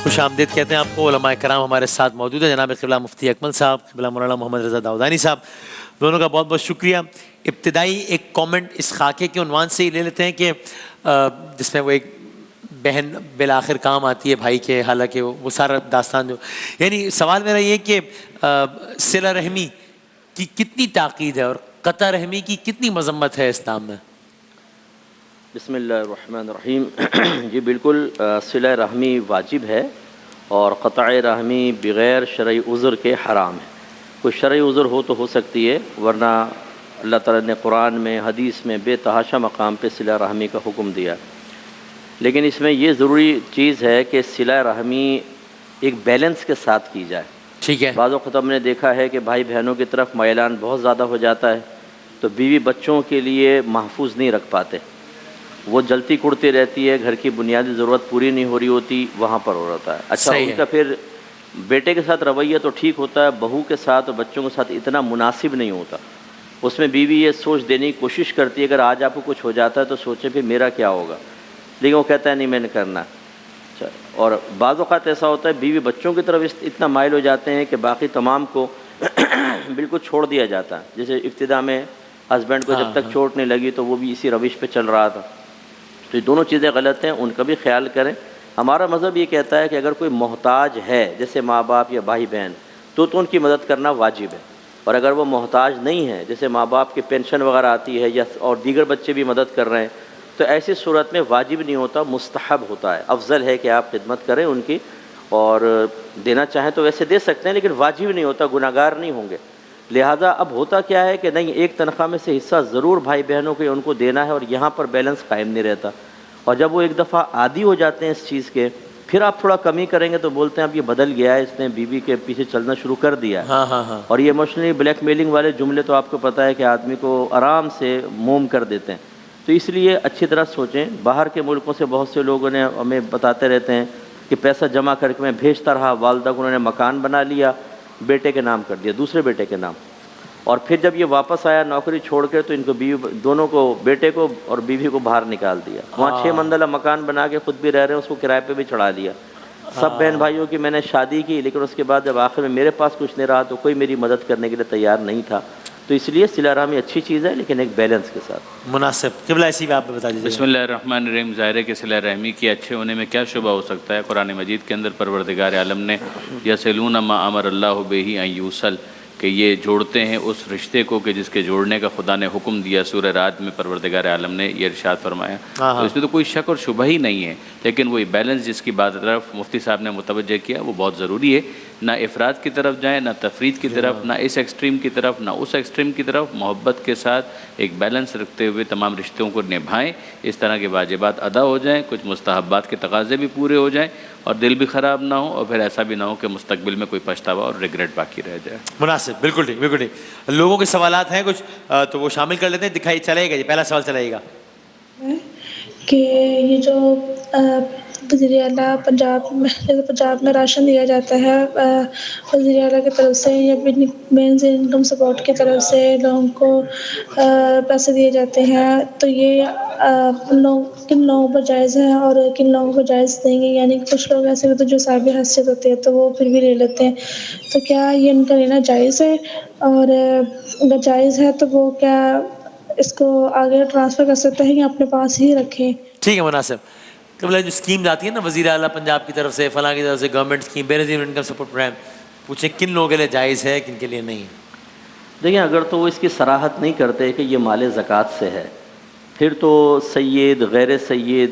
خوش آمدید کہتے ہیں آپ کو. علماء کرام ہمارے ساتھ موجود ہیں, جناب قبلہ مفتی اکمل صاحب, قبلہ مولانا محمد رضا داؤدانی صاحب, دونوں کا بہت بہت شکریہ. ابتدائی ایک کامنٹ اس خاکے کے عنوان سے ہی لے لیتے ہیں کہ جس میں وہ ایک بہن بالآخر کام آتی ہے بھائی کے, حالانکہ وہ سارا داستان جو, یعنی سوال میرا یہ کہ صلہ رحمی کی کتنی تاکید ہے اور قطع رحمی کی کتنی مذمت ہے اسلام میں؟ بسم اللہ الرحمن الرحیم. جی بالکل, صلہ رحمی واجب ہے اور قطع رحمی بغیر شرعی عذر کے حرام ہے. کوئی شرعی عذر ہو تو ہو سکتی ہے, ورنہ اللہ تعالیٰ نے قرآن میں حدیث میں بے تحاشا مقام پہ صلہ رحمی کا حکم دیا. لیکن اس میں یہ ضروری چیز ہے کہ صلہ رحمی ایک بیلنس کے ساتھ کی جائے. ٹھیک ہے. بعض اوقات ہم نے دیکھا ہے کہ بھائی بہنوں کی طرف میلان بہت زیادہ ہو جاتا ہے, تو بیوی بچوں کے لیے محفوظ نہیں رکھ پاتے, وہ جلتی کڑتی رہتی ہے, گھر کی بنیادی ضرورت پوری نہیں ہو رہی ہوتی, وہاں پر ہو رہتا ہے. اچھا, ان کا پھر بیٹے کے ساتھ رویہ تو ٹھیک ہوتا ہے, بہو کے ساتھ اور بچوں کے ساتھ اتنا مناسب نہیں ہوتا. اس میں بیوی یہ سوچ دینے کی کوشش کرتی ہے اگر آج آپ کو کچھ ہو جاتا ہے تو سوچیں پھر میرا کیا ہوگا, لیکن وہ کہتا ہے نہیں میں نے کرنا. اچھا, اور بعض اوقات ایسا ہوتا ہے بیوی بچوں کی طرف اتنا مائل ہو جاتے ہیں کہ باقی تمام کو بالکل چھوڑ دیا جاتا ہے. جیسے ابتدا میں ہسبینڈ کو جب تک چوٹ نہیں لگی تو وہ بھی اسی روش پہ چل رہا تھا. تو یہ دونوں چیزیں غلط ہیں, ان کا بھی خیال کریں. ہمارا مذہب یہ کہتا ہے کہ اگر کوئی محتاج ہے جیسے ماں باپ یا بھائی بہن تو ان کی مدد کرنا واجب ہے, اور اگر وہ محتاج نہیں ہے جیسے ماں باپ کی پینشن وغیرہ آتی ہے یا اور دیگر بچے بھی مدد کر رہے ہیں تو ایسی صورت میں واجب نہیں ہوتا, مستحب ہوتا ہے. افضل ہے کہ آپ خدمت کریں ان کی, اور دینا چاہیں تو ویسے دے سکتے ہیں لیکن واجب نہیں ہوتا, گناہ گار نہیں ہوں گے. لہٰذا اب ہوتا کیا ہے کہ نہیں, ایک تنخواہ میں سے حصہ ضرور بھائی بہنوں کے ان کو دینا ہے, اور یہاں پر بیلنس قائم نہیں رہتا. اور جب وہ ایک دفعہ عادی ہو جاتے ہیں اس چیز کے, پھر آپ تھوڑا کمی کریں گے تو بولتے ہیں اب یہ بدل گیا ہے, اس نے بیوی کے پیچھے چلنا شروع کر دیا ہے. اور یہ ایموشنلی بلیک میلنگ والے جملے تو آپ کو پتہ ہے کہ آدمی کو آرام سے موم کر دیتے ہیں. تو اس لیے اچھی طرح سوچیں. باہر کے ملکوں سے بہت سے لوگوں نے ہمیں بتاتے رہتے ہیں کہ پیسہ جمع کر کے میں بھیجتا رہا, والدہ کو انہوں نے مکان بنا لیا, بیٹے کے نام کر دیا, دوسرے بیٹے کے نام, اور پھر جب یہ واپس آیا نوکری چھوڑ کے تو ان کو بیوی دونوں کو, بیٹے کو اور بیوی کو باہر نکال دیا. وہاں 6 منزلہ مکان بنا کے خود بھی رہ رہے ہیں, اس کو کرائے پہ بھی چڑھا دیا. سب بہن بھائیوں کی میں نے شادی کی, لیکن اس کے بعد جب آخر میں میرے پاس کچھ نہیں رہا تو کوئی میری مدد کرنے کے لیے تیار نہیں تھا. تو اس لیے صلہ رحمی اچھی چیز ہے لیکن ایک بیلنس کے ساتھ مناسب. قبلہ اسی بھی آپ بتا دیجیے. بسم اللہ الرحمن الرحیم. ظاہر ہے کہ صلہ رحمی کے اچھے ہونے میں کیا شبہ ہو سکتا ہے. قرآن مجید کے اندر پروردگار عالم نے یصلون ما امر اللہ بہ ان یوصل, کہ یہ جوڑتے ہیں اس رشتے کو کہ جس کے جوڑنے کا خدا نے حکم دیا. سورہ رعد میں پروردگار عالم نے یہ ارشاد فرمایا. تو اس میں تو کوئی شک اور شبہ ہی نہیں ہے, لیکن وہی بیلنس جس کی بات طرف مفتی صاحب نے متوجہ کیا وہ بہت ضروری ہے. نہ افراد کی طرف جائیں, نہ تفرید کی طرف, نہ اس ایکسٹریم کی طرف, نہ اس ایکسٹریم کی طرف. محبت کے ساتھ ایک بیلنس رکھتے ہوئے تمام رشتوں کو نبھائیں. اس طرح کے واجبات ادا ہو جائیں, کچھ مستحبات کے تقاضے بھی پورے ہو جائیں, اور دل بھی خراب نہ ہو, اور پھر ایسا بھی نہ ہو کہ مستقبل میں کوئی پچھتاوا اور ریگریٹ باقی رہ جائے. مناسب. بالکل ٹھیک, بالکل ٹھیک. لوگوں کے سوالات ہیں کچھ تو وہ شامل کر لیتے ہیں. دکھائی چلے گا جی, پہلا سوال چلے گا کہ یہ جو وزیر اعلیٰ پنجاب میں راشن دیا جاتا ہے وزیر اعلیٰ کی طرف سے یا مینز انکم سپورٹ کی طرف سے لوگوں کو پیسے دیے جاتے ہیں, تو یہ کن لوگوں پر جائز ہے اور کن لوگوں کو جائز دیں گے؟ یعنی کہ کچھ لوگ ایسے ہوتے ہیں جو صاحب حیثیت ہوتے ہیں تو وہ پھر بھی لے لیتے ہیں, تو کیا یہ ان کا لینا جائز ہے؟ اور اگر جائز ہے تو وہ کیا اس کو آگے ٹرانسفر کر سکتے ہیں یا اپنے پاس ہی رکھیں؟ ٹھیک ہے. مناسب. قبلہ جو اسکیم آتی ہے نا وزیر اعلیٰ پنجاب کی طرف سے, فلاں کی طرف سے, گورنمنٹ اسکیم, بے نظیر انکم سپورٹ پروگرام, پوچھیں کن لوگوں کے لیے جائز ہے کن کے لیے نہیں ہے؟ دیکھیں, اگر تو وہ اس کی صراحت نہیں کرتے کہ یہ مال زکوٰۃ سے ہے, پھر تو سید, غیر سید,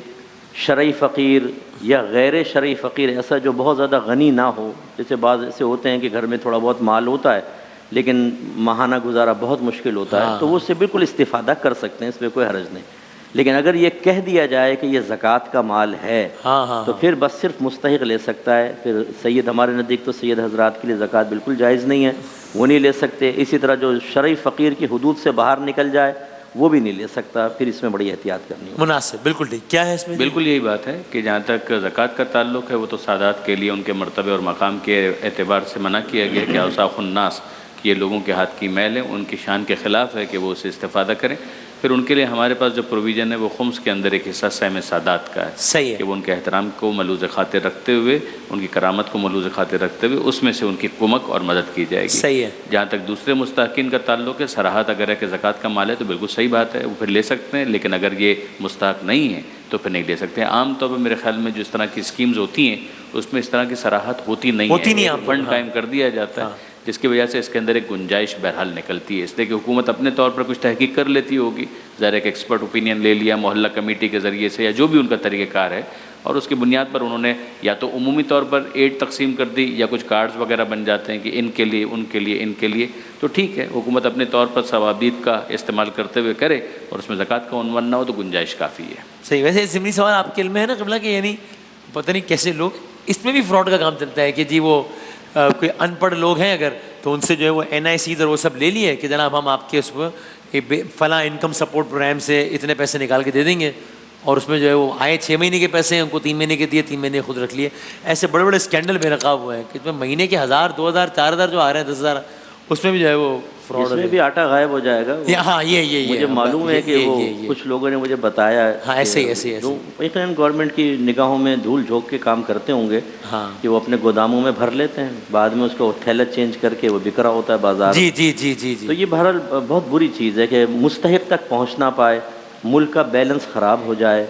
شرعی فقیر یا غیر شرعی فقیر, ایسا جو بہت زیادہ غنی نہ ہو, جیسے بعض ایسے ہوتے ہیں کہ گھر میں تھوڑا بہت مال ہوتا ہے لیکن ماہانہ گزارا بہت مشکل ہوتا ہے, تو وہ اس سے بالکل استفادہ کر سکتے ہیں, اس میں کوئی حرج نہیں. لیکن اگر یہ کہہ دیا جائے کہ یہ زکوٰۃ کا مال ہے تو پھر بس صرف مستحق لے سکتا ہے. پھر سید, ہمارے نزدیک تو سید حضرات کے لیے زکوٰۃ بالکل جائز نہیں ہے, وہ نہیں لے سکتے. اسی طرح جو شرعی فقیر کی حدود سے باہر نکل جائے وہ بھی نہیں لے سکتا, پھر اس میں بڑی احتیاط کرنی ہے. مناسب. بالکل ٹھیک. کیا ہے اس میں؟ بالکل یہی بات ہے کہ جہاں تک زکوٰۃ کا تعلق ہے وہ تو سادات کے لیے ان کے مرتبے اور مقام کے اعتبار سے منع کیا گیا کہ اوساخ الناس, کہ یہ لوگوں کے ہاتھ کی میل ہے, ان کی شان کے خلاف ہے کہ وہ اسے استفادہ کریں. پھر ان کے لیے ہمارے پاس جو پروویژن ہے وہ خمس کے اندر ایک حصہ سہم سادات کا ہے، صحیح ہے، کہ وہ ان کے احترام کو ملوز خاطر رکھتے ہوئے، ان کی کرامت کو ملوز خاطر رکھتے ہوئے اس میں سے ان کی کمک اور مدد کی جائے گی۔ صحیح ہے۔ جہاں تک دوسرے مستحقین کا تعلق ہے، سراحت اگر ہے کہ زکوٰۃ کا مال ہے تو بالکل صحیح بات ہے، وہ پھر لے سکتے ہیں، لیکن اگر یہ مستحق نہیں ہے تو پھر نہیں لے سکتے ہیں۔ عام طور پر میرے خیال میں جو اس طرح کی اسکیمز ہوتی ہیں اس میں اس طرح کی سراحت ہوتی نہیں ہے، عام طور فنڈ قائم کر دیا جاتا ہے، جس کی وجہ سے اس کے اندر ایک گنجائش بہرحال نکلتی ہے، اس لیے کہ حکومت اپنے طور پر کچھ تحقیق کر لیتی ہوگی، ظاہر ایک ایکسپرٹ اوپینین لے لیا محلہ کمیٹی کے ذریعے سے یا جو بھی ان کا طریقہ کار ہے، اور اس کی بنیاد پر انہوں نے یا تو عمومی طور پر ایڈ تقسیم کر دی یا کچھ کارڈز وغیرہ بن جاتے ہیں کہ ان کے لیے، ان کے لیے، ان کے لیے، تو ٹھیک ہے، حکومت اپنے طور پر ثوابت کا استعمال کرتے ہوئے کرے اور اس میں زکوٰۃ کا عنوان نہ ہو تو گنجائش کافی ہے۔ صحیح۔ ویسے ضمنی سوال آپ کے علم میں ہے نا قبلہ کہ یعنی پتہ نہیں کیسے لوگ اس میں بھی فراڈ کا کام چلتا ہے کہ جی وہ کوئی ان پڑھ لوگ ہیں اگر تو ان سے جو ہے وہ NICs اور وہ سب لے لیے کہ جناب ہم آپ کے اس پر فلاں انکم سپورٹ پروگرام سے اتنے پیسے نکال کے دے دیں گے، اور اس میں جو ہے وہ آئے 6 مہینے کے پیسے ہیں ان کو 3 مہینے کے دیے، 3 مہینے خود رکھ لیے۔ ایسے بڑے بڑے اسکینڈل بے نقاب ہوئے ہیں کہ اس میں مہینے کے 1000 2000 4000 جو آ رہے ہیں 10,000 اس میں بھی جو ہے وہ فراڈ اس میں بھی آٹا غائب ہو جائے گا۔ ہاں یہ مجھے معلوم ہے کہ وہ کچھ لوگوں نے مجھے بتایا ہاں ایسے ہی جو یقیناً گورنمنٹ کی نگاہوں میں دھول جھونک کے کام کرتے ہوں گے ہاں کہ وہ اپنے گوداموں میں بھر لیتے ہیں، بعد میں اس کو تھیلا چینج کر کے وہ بک رہا ہوتا ہے بازار۔ جی تو یہ بہرحال بہت بری چیز ہے کہ مستحق تک پہنچ نہ پائے، ملک کا بیلنس خراب ہو جائے،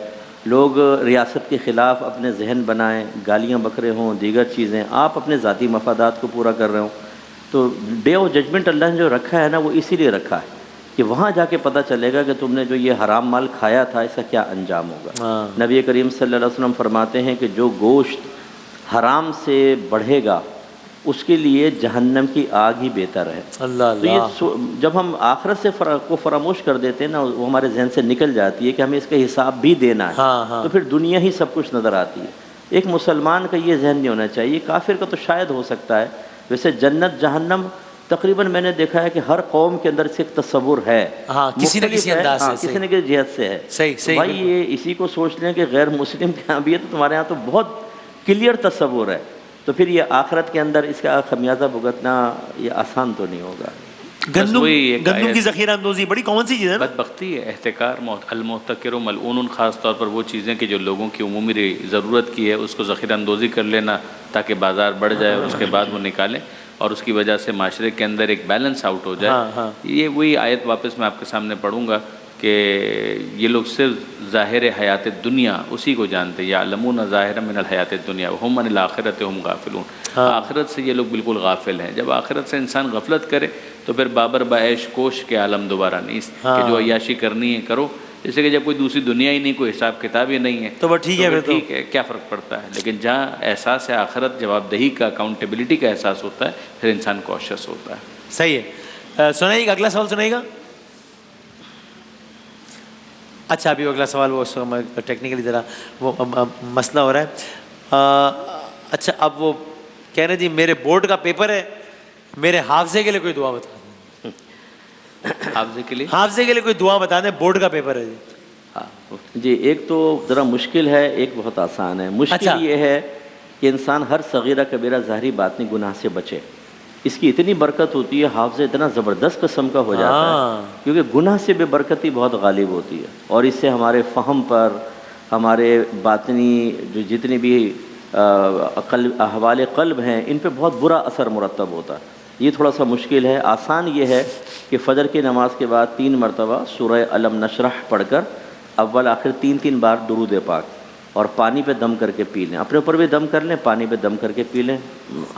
لوگ ریاست کے خلاف اپنے ذہن بنائیں، گالیاں بکرے ہوں، دیگر چیزیں، آپ اپنے ذاتی مفادات کو پورا کر رہے ہوں۔ تو ڈے آف ججمنٹ اللہ نے جو رکھا ہے نا وہ اسی لیے رکھا ہے کہ وہاں جا کے پتہ چلے گا کہ تم نے جو یہ حرام مال کھایا تھا اس کا کیا انجام ہوگا۔ نبی کریم صلی اللہ علیہ وسلم فرماتے ہیں کہ جو گوشت حرام سے بڑھے گا اس کے لیے جہنم کی آگ ہی بہتر ہے۔ تو یہ جب ہم آخرت سے کو فراموش کر دیتے ہیں نا، وہ ہمارے ذہن سے نکل جاتی ہے کہ ہمیں اس کا حساب بھی دینا ہے، تو پھر دنیا ہی سب کچھ نظر آتی ہے۔ ایک مسلمان کا یہ ذہن نہیں ہونا چاہیے، کافر کا تو شاید ہو سکتا ہے، ویسے جنت جہنم تقریباً میں نے دیکھا ہے کہ ہر قوم کے اندر اس ایک تصور ہے، کسی نہ کسی انداز سے، کسی نہ کسی جہت سے ہے۔ صحیح بھائی یہ اسی کو سوچ لیں کہ غیر مسلم کے یہاں بھی ہے تو تمہارے یہاں تو بہت کلیئر تصور ہے، تو پھر یہ آخرت کے اندر اس کا خمیازہ بھگتنا یہ آسان تو نہیں ہوگا۔ گندم کی ذخیرہ اندوزی بڑی کامن سی چیز ہے، بدبختی ہے، احتکار، المحتکر و ملعون، خاص طور پر وہ چیزیں کہ جو لوگوں کی عمومی ضرورت کی ہے اس کو ذخیرہ اندوزی کر لینا تاکہ بازار بڑھ جائے اور اس کے بعد وہ نکالیں اور اس کی وجہ سے معاشرے کے اندر ایک بیلنس آؤٹ ہو جائے۔ یہ وہی آیت واپس میں آپ کے سامنے پڑھوں گا کہ یہ لوگ صرف ظاہر حیات دنیا اسی کو جانتے ہیں، یعلمون ظاہرا من الحیات الدنیا وہم عن الآخرۃ ہم غافلون۔ آخرت سے یہ لوگ بالکل غافل ہیں۔ جب آخرت سے انسان غفلت کرے تو پھر بابر بعیش کوش کے عالم دوبارہ نہیں کہ جو عیاشی کرنی ہے کرو، جیسے کہ جب کوئی دوسری دنیا ہی نہیں، کوئی حساب کتاب ہی نہیں ہے تو وہ ٹھیک ہے، ٹھیک ہے، کیا فرق پڑتا ہے۔ لیکن جہاں احساس ہے آخرت، جواب دہی کا، اکاؤنٹیبلٹی کا احساس ہوتا ہے، پھر انسان کوشش ہوتا ہے۔ صحیح ہے۔ سنائیے گا اگلا سوال، سنائیے گا۔ اچھا ابھی اگلا سوال وہ ٹیکنیکلی ذرا وہ مسئلہ ہو رہا ہے۔ اچھا اب وہ کہہ رہے جی میرے بورڈ کا پیپر ہے، میرے حافظے کے لیے کوئی دعا بتا دیں۔ حافظے کے لیے کوئی دعا بتا دیں، بورڈ کا پیپر ہے جی۔ جی ایک تو ذرا مشکل ہے، ایک بہت آسان ہے۔ مشکل یہ ہے کہ انسان ہر صغیرہ کبیرہ ظاہری باطنی گناہ سے بچے، اس کی اتنی برکت ہوتی ہے، حافظہ اتنا زبردست قسم کا ہو جاتا ہے کیونکہ گناہ سے بے برکتی بہت غالب ہوتی ہے، اور اس سے ہمارے فہم پر، ہمارے باطنی جو جتنی بھی احوال قلب ہیں ان پہ بہت برا اثر مرتب ہوتا ہے۔ یہ تھوڑا سا مشکل ہے۔ آسان یہ ہے کہ فجر کی نماز کے بعد 3 مرتبہ سورہ الم نشرح پڑھ کر اول آخر 3 بار درود پاک اور پانی پہ دم کر کے پی لیں، اپنے اوپر بھی دم کر لیں، پانی پہ دم کر کے پی لیں،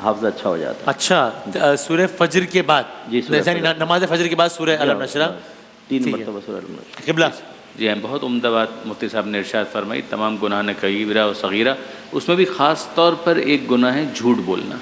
حافظہ اچھا ہو جاتا ہے۔ اچھا سورہ فجر کے بعد، جی نماز فجر کے بعد سورہ الم نشرح 3 مرتبہ سورہ الم نشرح۔ قبلہ جی بہت عمدہ بات مفتی صاحب نے ارشاد فرمائی۔ تمام گناہ نے کبیرہ و صغیرہ، اس میں بھی خاص طور پر ایک گناہ ہے جھوٹ بولنا۔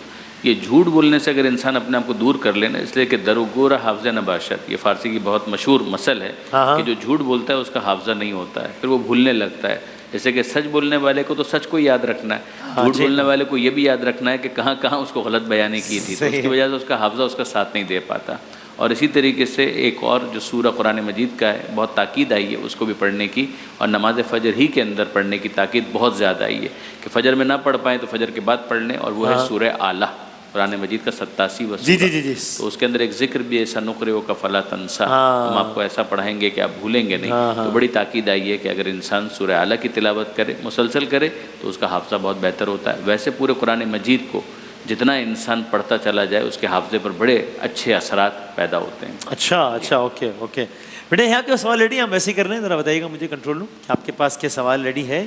یہ جھوٹ بولنے سے اگر انسان اپنے آپ کو دور کر لینا، اس لیے کہ در و گور حافظہ نباشت، یہ فارسی کی بہت مشہور مثل ہے کہ جو جھوٹ بولتا ہے اس کا حافظہ نہیں ہوتا ہے، پھر وہ بھولنے لگتا ہے۔ جیسے کہ سچ بولنے والے کو تو سچ کو یاد رکھنا ہے، جھوٹ بولنے والے کو یہ بھی یاد رکھنا ہے کہ کہاں کہاں اس کو غلط بیانی کی تھی، تو اس کی وجہ سے اس کا حافظہ اس کا ساتھ نہیں دے پاتا۔ اور اسی طریقے سے ایک اور جو سورہ قرآن مجید کا ہے، بہت تاکید آئی ہے اس کو بھی پڑھنے کی، اور نماز فجر ہی کے اندر پڑھنے کی تاکید بہت زیادہ آئی ہے کہ فجر میں نہ پڑھ پائیں تو فجر کے بعد پڑھ لیں، اور وہ ہے سورہ اعلیٰ۔ قرآن مجید کا 87واں جی جی جی جی تو اس کے اندر ایک ذکر بھی ہے سنقرئک فلا تنسى، ہم آپ کو ایسا پڑھائیں گے کہ آپ بھولیں گے نہیں. تو بڑی تاکید آئی ہے کہ اگر انسان سورہ اعلیٰ کی تلاوت کرے، مسلسل کرے، تو اس کا حافظہ بہت بہتر ہوتا ہے. ویسے پورے قرآن مجید کو جتنا انسان پڑھتا چلا جائے اس کے حافظے پر بڑے اچھے اثرات پیدا ہوتے ہیں. اچھا اچھا اوکے اوکے. بیٹا یہاں کا سوال ریڈی، ہم ویسے ہی کر رہے ہیں، ذرا بتائیے گا مجھے کنٹرول روم کہ آپ کے پاس کیا سوال ریڈی ہے.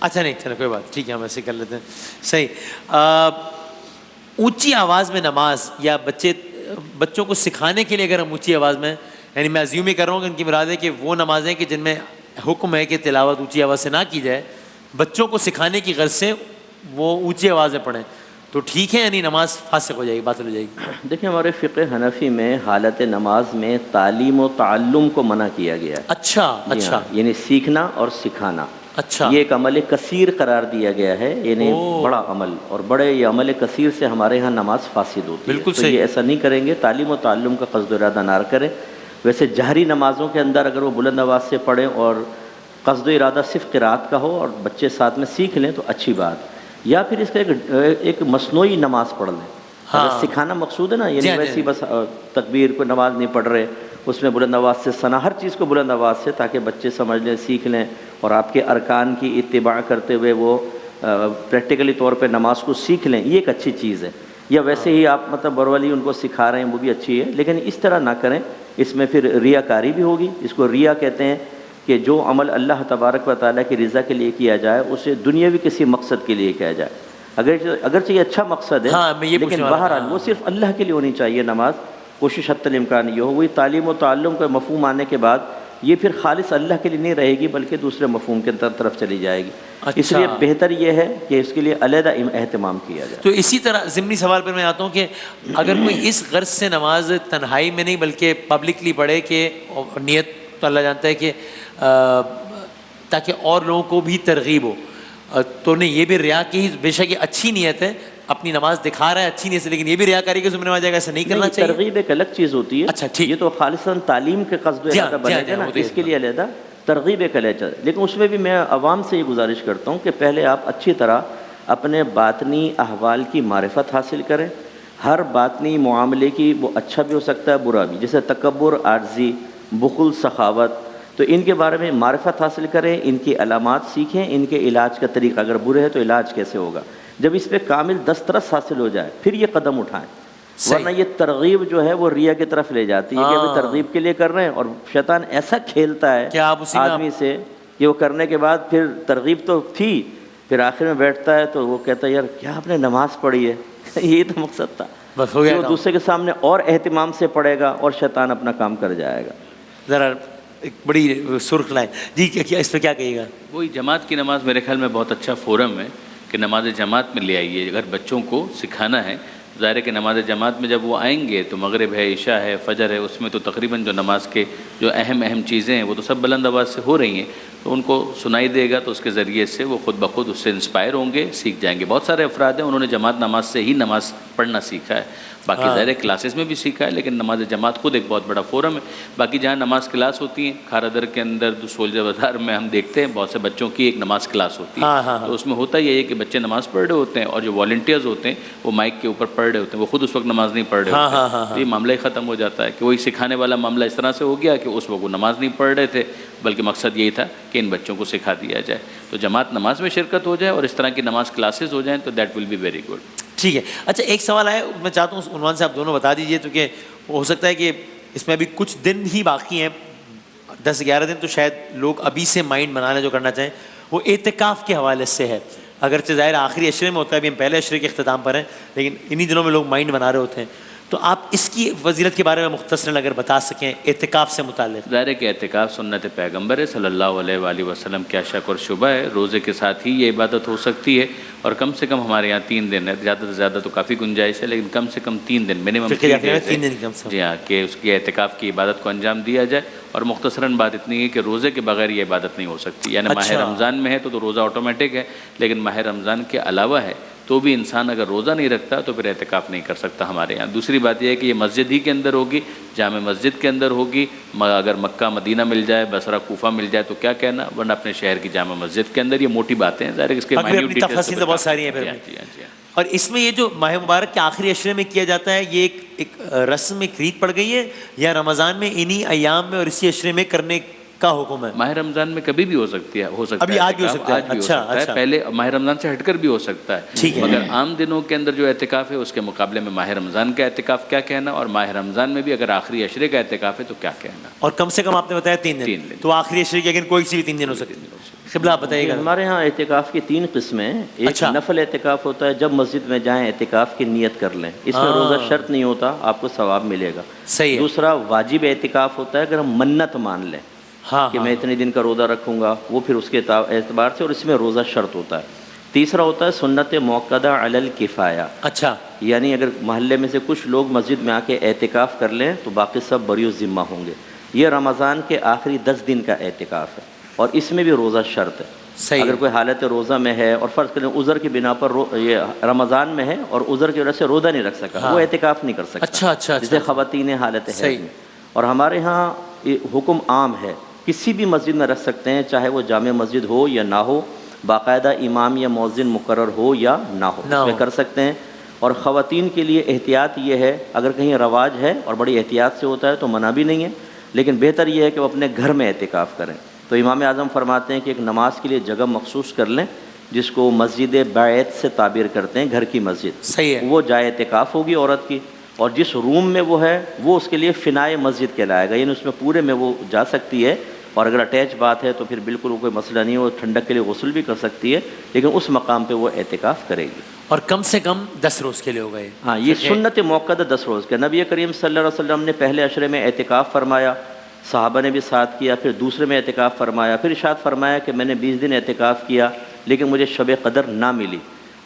اچھا نہیں چلو کوئی بات، ٹھیک ہے ہم ایسے کر لیتے ہیں. صحیح. اونچی آواز میں نماز یا بچوں کو سکھانے کے لیے اگر ہم اونچی آواز میں، یعنی میں ازیوم ہی کر رہا ہوں کہ ان کی مراد ہے کہ وہ نمازیں کہ جن میں حکم ہے کہ تلاوت اونچی آواز سے نہ کی جائے، بچوں کو سکھانے کی غرض سے وہ اونچی آواز میں پڑھیں تو ٹھیک ہے، یعنی نماز فاسق ہو جائے گی، باطل ہو جائے گی؟ دیکھیں ہمارے فقہ حنفی میں حالت نماز میں تعلیم و تعلم کو منع کیا گیا ہے. اچھا اچھا یعنی سیکھنا اور سکھانا، اچھا یہ ایک عمل کثیر قرار دیا گیا ہے، یعنی بڑا عمل، اور بڑے یہ عمل کثیر سے ہمارے ہاں نماز فاسد ہوتی ہے. بالکل تو صحیح. یہ ایسا نہیں کریں گے، تعلیم و تعلم کا قصد و ارادہ نہ کریں. ویسے جہری نمازوں کے اندر اگر وہ بلند آواز سے پڑھیں اور قصد و ارادہ صرف قرات کا ہو اور بچے ساتھ میں سیکھ لیں تو اچھی بات. یا پھر اس کا ایک مصنوعی نماز پڑھ لیں. اگر سکھانا مقصود ہے نا، یعنی ویسی بس تکبیر کو نماز نہیں پڑھ رہے، اس میں بلند آواز سے ثنا، ہر چیز کو بلند آواز سے، تاکہ بچے سمجھ لیں، سیکھ لیں، اور آپ کے ارکان کی اتباع کرتے ہوئے وہ پریکٹیکلی طور پہ نماز کو سیکھ لیں، یہ ایک اچھی چیز ہے. یا ویسے ہی آپ مطلب بروالی ان کو سکھا رہے ہیں، وہ بھی اچھی ہے، لیکن اس طرح نہ کریں، اس میں پھر ریاکاری بھی ہوگی. اس کو ریا کہتے ہیں کہ جو عمل اللہ تبارک و تعالیٰ کی رضا کے لیے کیا جائے اسے دنیاوی کسی مقصد کے لیے کیا جائے. اگرچہ یہ اچھا مقصد ہے، لیکن بہرحال وہ صرف اللہ کے لیے ہونی چاہیے نماز. کوشش حتی الامکان یہ ہو. وہی تعلیم و تعلم کا مفہوم آنے کے بعد یہ پھر خالص اللہ کے لیے نہیں رہے گی، بلکہ دوسرے مفہوم کے طرف چلی جائے گی. اس لیے بہتر یہ ہے کہ اس کے لیے علیحدہ اہتمام کیا جائے. تو اسی طرح ضمنی سوال پر میں آتا ہوں کہ اگر کوئی اس غرض سے نماز تنہائی میں نہیں بلکہ پبلکلی پڑھے، کہ نیت تو اللہ جانتا ہے کہ تاکہ اور لوگوں کو بھی ترغیب ہو، تو نہیں یہ بھی ریا کی، بے شک یہ اچھی نیت ہے، اپنی نماز دکھا رہا ہے اچھی نیت سے، لیکن یہ بھی ریاکاری کے زمرے میں آ جائے گا، ایسا نہیں کرنا چاہیے. ترغیب ایک الگ چیز ہوتی ہے. اچھا ٹھیک. یہ تو خالصاً تعلیم کے قصد و ارادہ بنے گا نا، اس کے لیے علیحدہ ترغیب ایک علیحدہ. لیکن اس میں بھی میں عوام سے یہ گزارش کرتا ہوں کہ پہلے آپ اچھی طرح اپنے باطنی احوال کی معرفت حاصل کریں. ہر باطنی معاملے کی وہ اچھا بھی ہو سکتا ہے، برا بھی، جیسے تکبر، عاجزی، بخل، سخاوت، تو ان کے بارے میں معرفت حاصل کریں، ان کی علامات سیکھیں، ان کے علاج کا طریقہ، اگر برے ہے تو علاج کیسے ہوگا. جب اس پہ کامل دسترس حاصل ہو جائے پھر یہ قدم اٹھائیں. ورنہ یہ ترغیب جو ہے وہ ریا کی طرف لے جاتی ہے، کہ ابھی ترغیب کے لیے کر رہے ہیں، اور شیطان ایسا کھیلتا ہے آدمی سے کہ وہ کرنے کے بعد پھر ترغیب تو تھی، پھر آخر میں بیٹھتا ہے تو وہ کہتا ہے یار کیا آپ نے نماز پڑھی ہے. یہی تو مقصد تھا. بس ہو گیا. وہ دوسرے کے سامنے اور اہتمام سے پڑھے گا اور شیطان اپنا کام کر جائے گا. ذرا ایک بڑی سرخ لائن جی، کیا اس پہ کیا کہیے گا؟ وہی جماعت کی نماز میرے خیال میں بہت اچھا فورم ہے کہ نماز جماعت میں لے آئیے. اگر بچوں کو سکھانا ہے، ظاہر ہے کہ نماز جماعت میں جب وہ آئیں گے تو مغرب ہے، عشاء ہے، فجر ہے، اس میں تو تقریباً جو نماز کے جو اہم چیزیں ہیں وہ تو سب بلند آواز سے ہو رہی ہیں، تو ان کو سنائی دے گا تو اس کے ذریعے سے وہ خود بخود اس سے انسپائر ہوں گے، سیکھ جائیں گے. بہت سارے افراد ہیں انہوں نے جماعت نماز سے ہی نماز پڑھنا سیکھا ہے، باقی ظاہر کلاسز میں بھی سیکھا ہے، لیکن نماز جماعت خود ایک بہت بڑا فورم ہے. باقی جہاں نماز کلاس ہوتی ہیں، کھارادر کے اندر سولجر بازار میں ہم دیکھتے ہیں بہت سے بچوں کی ایک نماز کلاس ہوتی ہے. تو اس میں ہوتا یہ ہے کہ بچے نماز پڑھ رہے ہوتے ہیں اور جو والنٹیئرز ہوتے ہیں وہ مائک کے اوپر پڑھ رہے ہوتے ہیں، وہ خود اس وقت نماز نہیں پڑھ رہے ہوتے ہیں. یہ معاملہ ہی ختم ہو جاتا ہے کہ وہی سکھانے والا معاملہ اس طرح سے ہو گیا کہ اس وقت وہ نماز نہیں پڑھ رہے تھے، بلکہ مقصد یہی تھا کہ ان بچوں کو سکھا دیا جائے. تو جماعت نماز میں شرکت ہو جائے اور اس طرح کی نماز کلاسز ہو جائیں تو that will be very good. ٹھیک ہے. اچھا ایک سوال ہے، میں چاہتا ہوں اس عنوان سے آپ دونوں بتا دیجئے، کیونکہ ہو سکتا ہے کہ اس میں ابھی کچھ دن ہی باقی ہیں، 10-11 دن، تو شاید لوگ ابھی سے مائنڈ بنا لیں جو کرنا چاہیں. وہ اعتکاف کے حوالے سے ہے. اگرچہ ظاہر آخری عشرے میں ہوتا ہے، ابھی ہم پہلے عشرے کے اختتام پر ہیں، لیکن انہی دنوں میں لوگ مائنڈ بنا رہے ہوتے ہیں. تو آپ اس کی فضیلت کے بارے میں مختصراً اگر بتا سکیں اعتکاف سے متعلق. ظاہر ہے کہ اعتکاف سنت پیغمبر ہے صلی اللہ علیہ وآلہ وسلم، کیا شک اور شبہ ہے. روزے کے ساتھ ہی یہ عبادت ہو سکتی ہے، اور کم سے کم ہمارے یہاں 3 دن ہے، زیادہ سے زیادہ تو کافی گنجائش ہے، لیکن کم سے کم 3 دن منیمم 3 دن جی ہاں، کہ اس کی اعتکاف کی عبادت کو انجام دیا جائے. اور مختصراً بات اتنی ہے کہ روزے کے بغیر یہ عبادت نہیں ہو سکتی. یعنی ماہ رمضان میں ہے تو روزہ آٹومیٹک ہے، لیکن ماہ رمضان کے علاوہ ہے تو بھی انسان اگر روزہ نہیں رکھتا تو پھر اعتکاف نہیں کر سکتا ہمارے یہاں. دوسری بات یہ ہے کہ یہ مسجد ہی کے اندر ہوگی، جامع مسجد کے اندر ہوگی. اگر مکہ مدینہ مل جائے، بصرہ کوفہ مل جائے تو کیا کہنا، ورنہ اپنے شہر کی جامع مسجد کے اندر. یہ موٹی باتیں ہیں، ظاہر ہے اس کے تفاصیل بہت ساری ہیں. اور اس میں یہ جو ماہ مبارک کے آخری عشرے میں کیا جاتا ہے یہ ایک رسم ایک ریت پڑ گئی ہے یا رمضان میں انہی ایام میں اور اسی عشرے میں کرنے کا حکم ہے؟ ماہ رمضان میں کبھی بھی ہو سکتی ہے، ابھی آج بھی ہو سکتا ہے، آج بھی ہو اچھا سکتا ہے، اچھا، پہلے ماہ رمضان سے ہٹ کر بھی ہو سکتا ہے، ٹھیک ہے۔ مگر عام دنوں کے اندر جو اعتکاف ہے اس کے مقابلے میں ماہ رمضان کا اعتکاف کیا کہنا، اور ماہ رمضان میں بھی اگر آخری عشرے کا اعتکاف ہے تو کیا کہنا۔ اور کم سے کم آپ نے بتایا 3 تین دن، دن۔ تو آخری عشرے کی اگر کوئی سی بھی 3 دن ہو سکتی ہے۔ قبلہ آپ بتائیے گا۔ ہمارے ہاں اعتکاف کی 3 قسمیں ہیں۔ ایک اچھا۔ نفل اعتکاف ہوتا ہے، جب مسجد میں جائیں اعتکاف کی نیت کر لیں، اس میں ہاں۔ روزہ شرط نہیں ہوتا، آپ کو ثواب ملے گا۔ صحیح ہے۔ دوسرا واجب اعتکاف ہوتا ہے، اگر ہم منت مان لیں ہاں کہ میں اتنے دن کا روزہ رکھوں گا، وہ پھر اس کے اعتبار سے، اور اس میں روزہ شرط ہوتا ہے۔ تیسرا ہوتا ہے سنت موقدہ علی الکفایہ، اچھا، یعنی اگر محلے میں سے کچھ لوگ مسجد میں آ کے اعتکاف کر لیں تو باقی سب بری و ذمہ ہوں گے۔ یہ رمضان کے آخری 10 دن کا اعتکاف ہے، اور اس میں بھی روزہ شرط ہے۔ صحیح اگر ہے۔ کوئی حالت روزہ میں ہے اور فرض کریں عذر کی بنا پر یہ رمضان میں ہے اور عذر کی وجہ سے روزہ نہیں رکھ سکا، ہاں۔ وہ اعتکاف نہیں کر سکتا۔ اچھا اچھا جسے اچھا، خواتین حالت ہے صحیح۔ میں۔ اور ہمارے ہاں یہ حکم عام ہے، کسی بھی مسجد میں رکھ سکتے ہیں، چاہے وہ جامع مسجد ہو یا نہ ہو، باقاعدہ امام یا مؤذن مقرر ہو یا نہ ہو، اس میں کر سکتے ہیں۔ اور خواتین کے لیے احتیاط یہ ہے، اگر کہیں رواج ہے اور بڑی احتیاط سے ہوتا ہے تو منع بھی نہیں ہے، لیکن بہتر یہ ہے کہ وہ اپنے گھر میں اعتکاف کریں۔ تو امام اعظم فرماتے ہیں کہ ایک نماز کے لیے جگہ مخصوص کر لیں، جس کو مسجد بیت سے تعبیر کرتے ہیں، گھر کی مسجد، صحیح ہے۔ وہ جائے اعتکاف ہوگی عورت کی، اور جس روم میں وہ ہے وہ اس کے لیے فنائے مسجد کہلائے گا، یعنی اس میں پورے میں وہ جا سکتی ہے، اور اگر اٹیچ بات ہے تو پھر بالکل وہ کوئی مسئلہ نہیں ہے، وہ ٹھنڈک کے لیے غسل بھی کر سکتی ہے، لیکن اس مقام پہ وہ اعتکاف کرے گی۔ اور کم سے کم 10 روز کے لیے ہوگا یہ؟ ہاں، یہ سنت موقدہ 10 روز کا۔ نبی کریم صلی اللہ علیہ وسلم نے پہلے عشرے میں اعتکاف فرمایا، صحابہ نے بھی ساتھ کیا، پھر دوسرے میں اعتکاف فرمایا، پھر ارشاد فرمایا کہ میں نے 20 دن اعتکاف کیا لیکن مجھے شب قدر نہ ملی،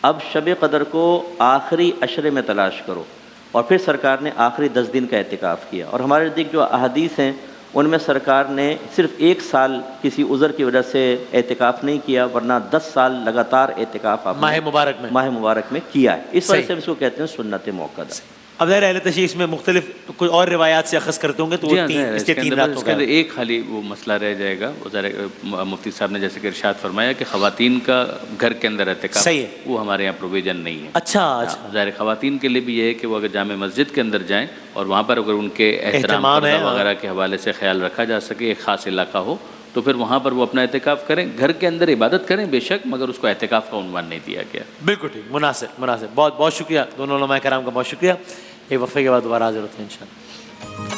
اب شب قدر کو آخری عشرے میں تلاش کرو، اور پھر سرکار نے آخری 10 دن کا اعتکاف کیا۔ اور ہمارے نزدیک جو احادیث ہیں ان میں سرکار نے صرف 1 سال کسی عذر کی وجہ سے اعتکاف نہیں کیا، ورنہ 10 سال لگاتار اعتکاف آپ نے ماہ مبارک میں؟ ماہ مبارک میں کیا ہے، اس وجہ صحیح۔ سے ہم اس کو کہتے ہیں سنت موقدہ۔ اب ظاہر اہل تشیع اس میں مختلف کوئی اور روایات سے اخذ کرتے ہوں گے تو وہ جی ہاں، اس کے 3 راتوں اس کا کے اندر ایک خالی وہ مسئلہ رہ جائے گا، وہ ذرا مفتی صاحب نے جیسے کہ ارشاد فرمایا کہ خواتین کا گھر کے اندر اعتکاف، صحیح ہے، وہ ہمارے یہاں پروویژن نہیں ہے۔ اچھا اچھا، ظاہر خواتین کے لیے بھی یہ ہے کہ وہ اگر جامع مسجد کے اندر جائیں اور وہاں پر اگر ان کے احترام اہتمام ہے، پردہ وغیرہ کے حوالے سے خیال رکھا جا سکے، ایک خاص علاقہ ہو، تو پھر وہاں پر وہ اپنا اعتکاف کریں، گھر کے اندر عبادت کریں بے شک، مگر اس کو اعتکاف کا عنوان نہیں دیا گیا۔ بالکل ٹھیک، مناسب مناسب، بہت بہت شکریہ دونوں علماء کرام کا، بہت شکریہ۔ ایک وقفے کے بعد دوبارہ حاضر ہوتے ہیں انشاءاللہ۔